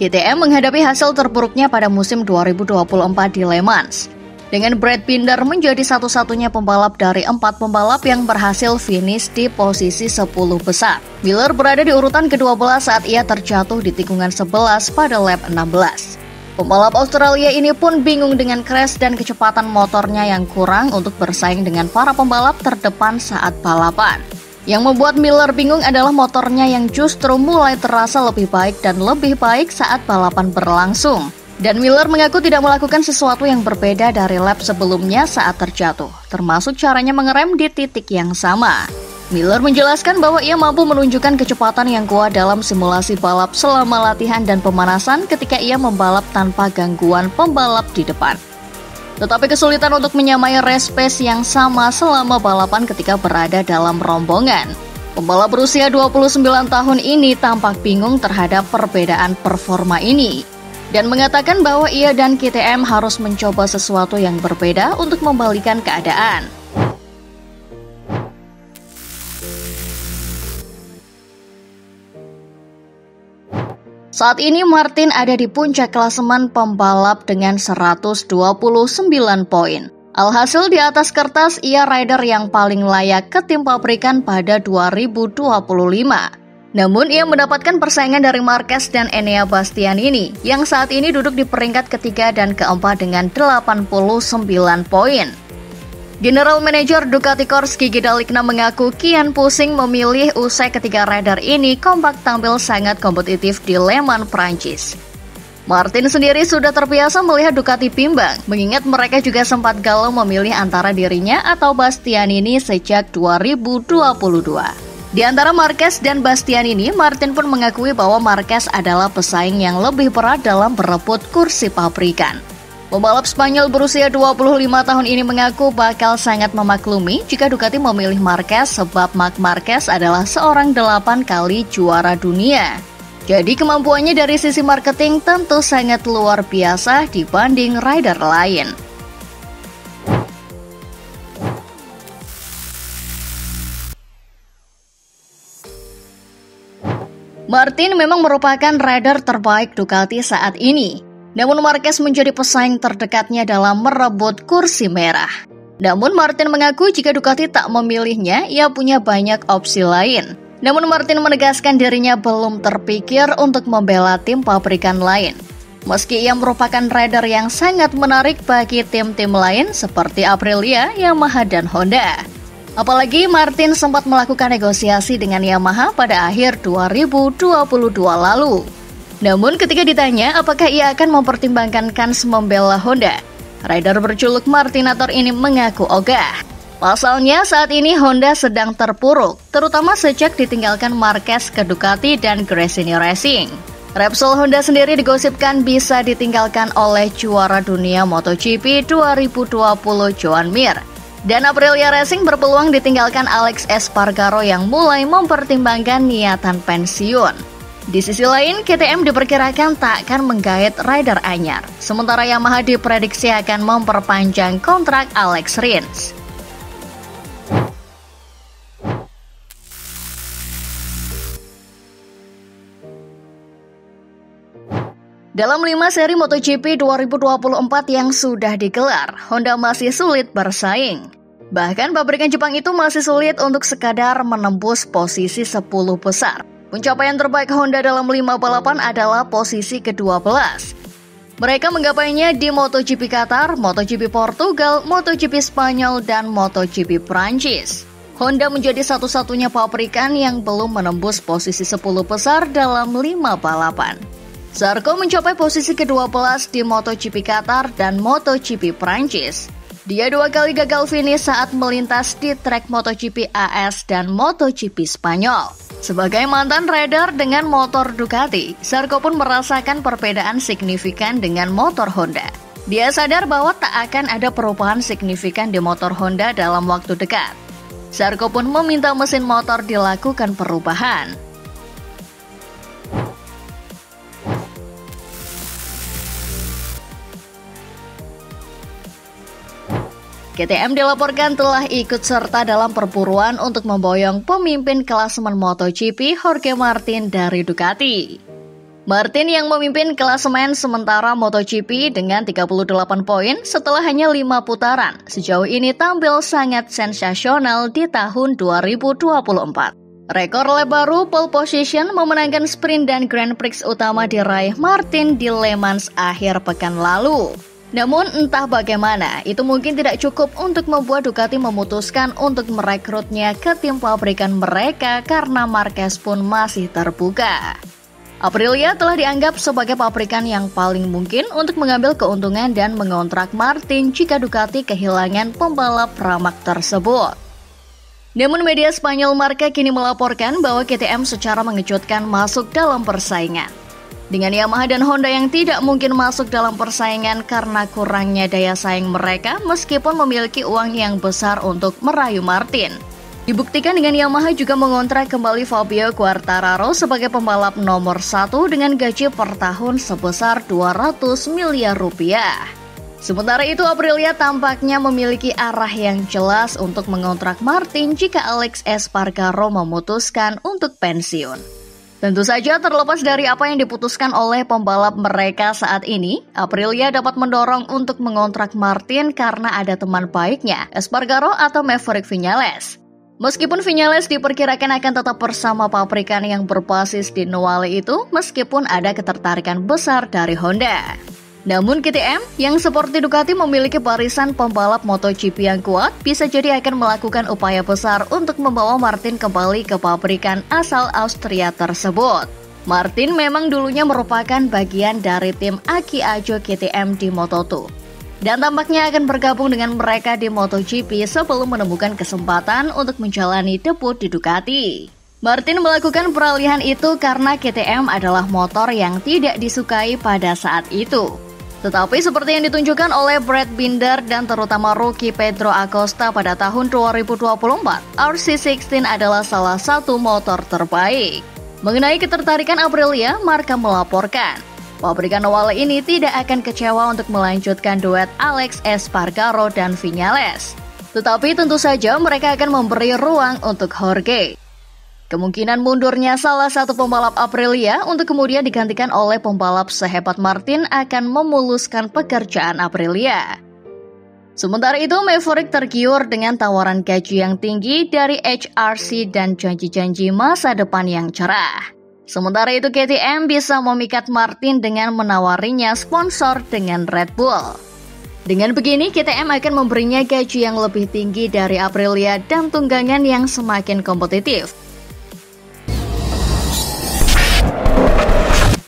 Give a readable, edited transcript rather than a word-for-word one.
KTM menghadapi hasil terburuknya pada musim 2024 di Le Mans. Dengan Brad Binder menjadi satu-satunya pembalap dari 4 pembalap yang berhasil finish di posisi 10 besar. Miller berada di urutan ke-12 saat ia terjatuh di tikungan 11 pada lap 16. Pembalap Australia ini pun bingung dengan crash dan kecepatan motornya yang kurang untuk bersaing dengan para pembalap terdepan saat balapan. Yang membuat Miller bingung adalah motornya yang justru mulai terasa lebih baik dan lebih baik saat balapan berlangsung. Dan Miller mengaku tidak melakukan sesuatu yang berbeda dari lap sebelumnya saat terjatuh, termasuk caranya mengerem di titik yang sama. Miller menjelaskan bahwa ia mampu menunjukkan kecepatan yang kuat dalam simulasi balap selama latihan dan pemanasan ketika ia membalap tanpa gangguan pembalap di depan. Tetapi kesulitan untuk menyamai race pace yang sama selama balapan ketika berada dalam rombongan. Pembalap berusia 29 tahun ini tampak bingung terhadap perbedaan performa ini dan mengatakan bahwa ia dan KTM harus mencoba sesuatu yang berbeda untuk membalikan keadaan. Saat ini Martin ada di puncak klasemen pembalap dengan 129 poin. Alhasil di atas kertas ia rider yang paling layak ke tim pabrikan pada 2025. Namun ia mendapatkan persaingan dari Marquez dan Enea Bastianini yang saat ini duduk di peringkat ketiga dan keempat dengan 89 poin. General Manager Ducati Corse Gigi Dall'Igna mengaku kian pusing memilih usai ketiga rider ini kompak tampil sangat kompetitif di Le Mans, Prancis. Martin sendiri sudah terbiasa melihat Ducati bimbang, mengingat mereka juga sempat galau memilih antara dirinya atau Bastianini sejak 2022. Di antara Marquez dan Bastianini, Martin pun mengakui bahwa Marquez adalah pesaing yang lebih berat dalam berebut kursi pabrikan. Pembalap Spanyol berusia 25 tahun ini mengaku bakal sangat memaklumi jika Ducati memilih Marquez sebab Marc Marquez adalah seorang 8 kali juara dunia. Jadi kemampuannya dari sisi marketing tentu sangat luar biasa dibanding rider lain. Martin memang merupakan rider terbaik Ducati saat ini. Namun Marquez menjadi pesaing terdekatnya dalam merebut kursi merah. Namun Martin mengaku jika Ducati tak memilihnya, ia punya banyak opsi lain. Namun Martin menegaskan dirinya belum terpikir untuk membela tim pabrikan lain. Meski ia merupakan rider yang sangat menarik bagi tim-tim lain seperti Aprilia, Yamaha, dan Honda. Apalagi Martin sempat melakukan negosiasi dengan Yamaha pada akhir 2022 lalu. Namun ketika ditanya apakah ia akan mempertimbangkan kans membela Honda, rider berjuluk Martinator ini mengaku ogah. Pasalnya saat ini Honda sedang terpuruk, terutama sejak ditinggalkan Marquez ke Ducati dan Gresini Racing. Repsol Honda sendiri digosipkan bisa ditinggalkan oleh juara dunia MotoGP 2020 Joan Mir. Dan Aprilia Racing berpeluang ditinggalkan Alex Espargaro yang mulai mempertimbangkan niatan pensiun. Di sisi lain, KTM diperkirakan tak akan menggait rider anyar. Sementara Yamaha diprediksi akan memperpanjang kontrak Alex Rins. Dalam 5 seri MotoGP 2024 yang sudah digelar, Honda masih sulit bersaing. Bahkan pabrikan Jepang itu masih sulit untuk sekadar menembus posisi 10 besar. Pencapaian terbaik Honda dalam 5 balapan adalah posisi ke-12. Mereka menggapainya di MotoGP Qatar, MotoGP Portugal, MotoGP Spanyol, dan MotoGP Prancis. Honda menjadi satu-satunya pabrikan yang belum menembus posisi 10 besar dalam 5 balapan. Zarco mencapai posisi ke-12 di MotoGP Qatar dan MotoGP Prancis. Dia 2 kali gagal finish saat melintas di trek MotoGP AS dan MotoGP Spanyol. Sebagai mantan rider dengan motor Ducati, Zarco pun merasakan perbedaan signifikan dengan motor Honda. Dia sadar bahwa tak akan ada perubahan signifikan di motor Honda dalam waktu dekat. Zarco pun meminta mesin motor dilakukan perubahan. KTM dilaporkan telah ikut serta dalam perburuan untuk memboyong pemimpin klasemen MotoGP Jorge Martin dari Ducati. Martin yang memimpin klasemen sementara MotoGP dengan 38 poin setelah hanya 5 putaran, sejauh ini tampil sangat sensasional di tahun 2024. Rekor lap baru pole position memenangkan sprint dan Grand Prix utama diraih Martin di Le Mans akhir pekan lalu. Namun entah bagaimana, itu mungkin tidak cukup untuk membuat Ducati memutuskan untuk merekrutnya ke tim pabrikan mereka karena Marquez pun masih terbuka. Aprilia telah dianggap sebagai pabrikan yang paling mungkin untuk mengambil keuntungan dan mengontrak Martin jika Ducati kehilangan pembalap ramak tersebut. Namun media Spanyol Marca kini melaporkan bahwa KTM secara mengejutkan masuk dalam persaingan. Dengan Yamaha dan Honda yang tidak mungkin masuk dalam persaingan karena kurangnya daya saing mereka meskipun memiliki uang yang besar untuk merayu Martin. Dibuktikan dengan Yamaha juga mengontrak kembali Fabio Quartararo sebagai pembalap nomor 1 dengan gaji per tahun sebesar 200 miliar rupiah. Sementara itu Aprilia tampaknya memiliki arah yang jelas untuk mengontrak Martin jika Alex Espargaro memutuskan untuk pensiun. Tentu saja terlepas dari apa yang diputuskan oleh pembalap mereka saat ini, Aprilia dapat mendorong untuk mengontrak Martin karena ada teman baiknya, Espargaro atau Maverick Viñales. Meskipun Viñales diperkirakan akan tetap bersama pabrikan yang berbasis di Nuale itu, meskipun ada ketertarikan besar dari Honda. Namun KTM, yang seperti Ducati memiliki barisan pembalap MotoGP yang kuat, bisa jadi akan melakukan upaya besar untuk membawa Martin kembali ke pabrikan asal Austria tersebut. Martin memang dulunya merupakan bagian dari tim Aki Ajo KTM di Moto2. Dan tampaknya akan bergabung dengan mereka di MotoGP sebelum menemukan kesempatan untuk menjalani debut di Ducati. Martin melakukan peralihan itu karena KTM adalah motor yang tidak disukai pada saat itu. Tetapi seperti yang ditunjukkan oleh Brad Binder dan terutama rookie Pedro Acosta pada tahun 2024, RC16 adalah salah satu motor terbaik. Mengenai ketertarikan Aprilia, Marca melaporkan, pabrikan Nuale ini tidak akan kecewa untuk melanjutkan duet Alex Espargaro dan Viñales. Tetapi tentu saja mereka akan memberi ruang untuk Jorge. Kemungkinan mundurnya salah satu pembalap Aprilia untuk kemudian digantikan oleh pembalap sehebat Martin akan memuluskan pekerjaan Aprilia. Sementara itu, Maverick tergiur dengan tawaran gaji yang tinggi dari HRC dan janji-janji masa depan yang cerah. Sementara itu, KTM bisa memikat Martin dengan menawarinya sponsor dengan Red Bull. Dengan begini, KTM akan memberinya gaji yang lebih tinggi dari Aprilia dan tunggangan yang semakin kompetitif.